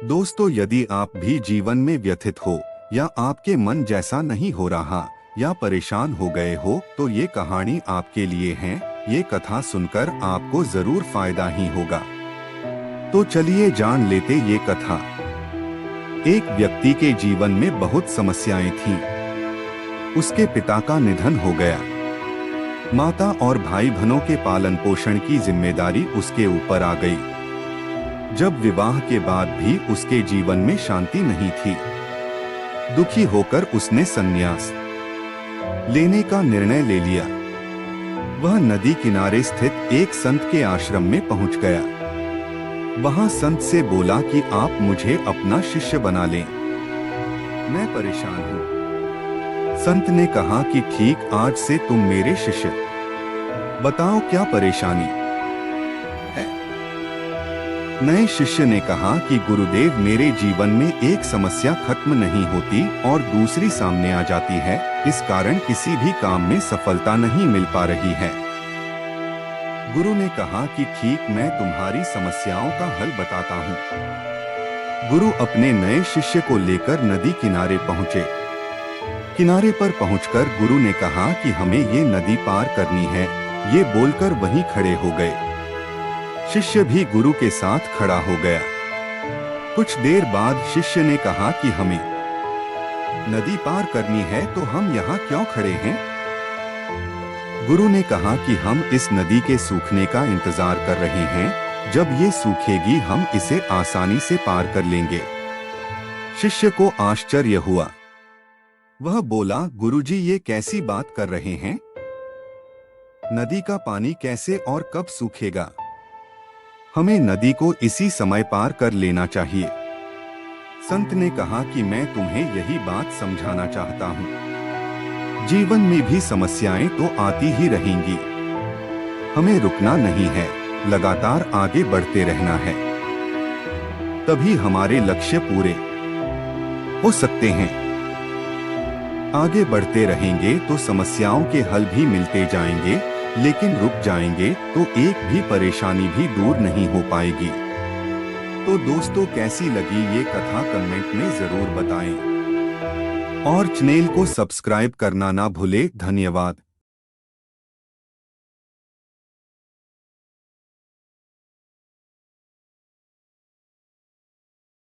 दोस्तों, यदि आप भी जीवन में व्यथित हो या आपके मन जैसा नहीं हो रहा या परेशान हो गए हो तो ये कहानी आपके लिए है। ये कथा सुनकर आपको जरूर फायदा ही होगा। तो चलिए जान लेते ये कथा। एक व्यक्ति के जीवन में बहुत समस्याएं थीं। उसके पिता का निधन हो गया। माता और भाई बहनों के पालन पोषण की जिम्मेदारी उसके ऊपर आ गई। जब विवाह के बाद भी उसके जीवन में शांति नहीं थी। दुखी होकर उसने संन्यास लेने का निर्णय ले लिया। वह नदी किनारे स्थित एक संत के आश्रम में पहुंच गया। वहां संत से बोला कि आप मुझे अपना शिष्य बना लें, मैं परेशान हूं। संत ने कहा कि ठीक, आज से तुम मेरे शिष्य। बताओ क्या परेशानी है। नए शिष्य ने कहा कि गुरुदेव, मेरे जीवन में एक समस्या खत्म नहीं होती और दूसरी सामने आ जाती है। इस कारण किसी भी काम में सफलता नहीं मिल पा रही है। गुरु ने कहा कि ठीक, मैं तुम्हारी समस्याओं का हल बताता हूँ। गुरु अपने नए शिष्य को लेकर नदी किनारे पहुँचे। किनारे पर पहुंचकर गुरु ने कहा कि हमें ये नदी पार करनी है। ये बोलकर वहीं खड़े हो गए। शिष्य भी गुरु के साथ खड़ा हो गया। कुछ देर बाद शिष्य ने कहा कि हमें नदी पार करनी है, तो हम यहाँ क्यों खड़े हैं? गुरु ने कहा कि हम इस नदी के सूखने का इंतजार कर रहे हैं। जब ये सूखेगी हम इसे आसानी से पार कर लेंगे। शिष्य को आश्चर्य हुआ। वह बोला, गुरुजी, ये कैसी बात कर रहे हैं? नदी का पानी कैसे और कब सूखेगा? हमें नदी को इसी समय पार कर लेना चाहिए। संत ने कहा कि मैं तुम्हें यही बात समझाना चाहता हूँ। जीवन में भी समस्याएं तो आती ही रहेंगी। हमें रुकना नहीं है, लगातार आगे बढ़ते रहना है। तभी हमारे लक्ष्य पूरे हो सकते हैं। आगे बढ़ते रहेंगे तो समस्याओं के हल भी मिलते जाएंगे, लेकिन रुक जाएंगे तो एक भी परेशानी भी दूर नहीं हो पाएगी। तो दोस्तों, कैसी लगी ये कथा कमेंट में जरूर बताएं और चैनल को सब्सक्राइब करना ना भूले। धन्यवाद।